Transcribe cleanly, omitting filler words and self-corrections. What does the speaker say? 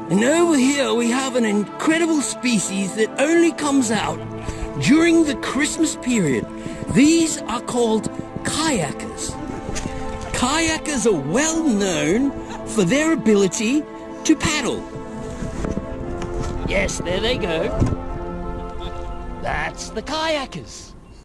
And over here we have an incredible species that only comes out during the Christmas period. These are called kayakers. Kayakers are well known for their ability to paddle. Yes, there they go. That's the kayakers.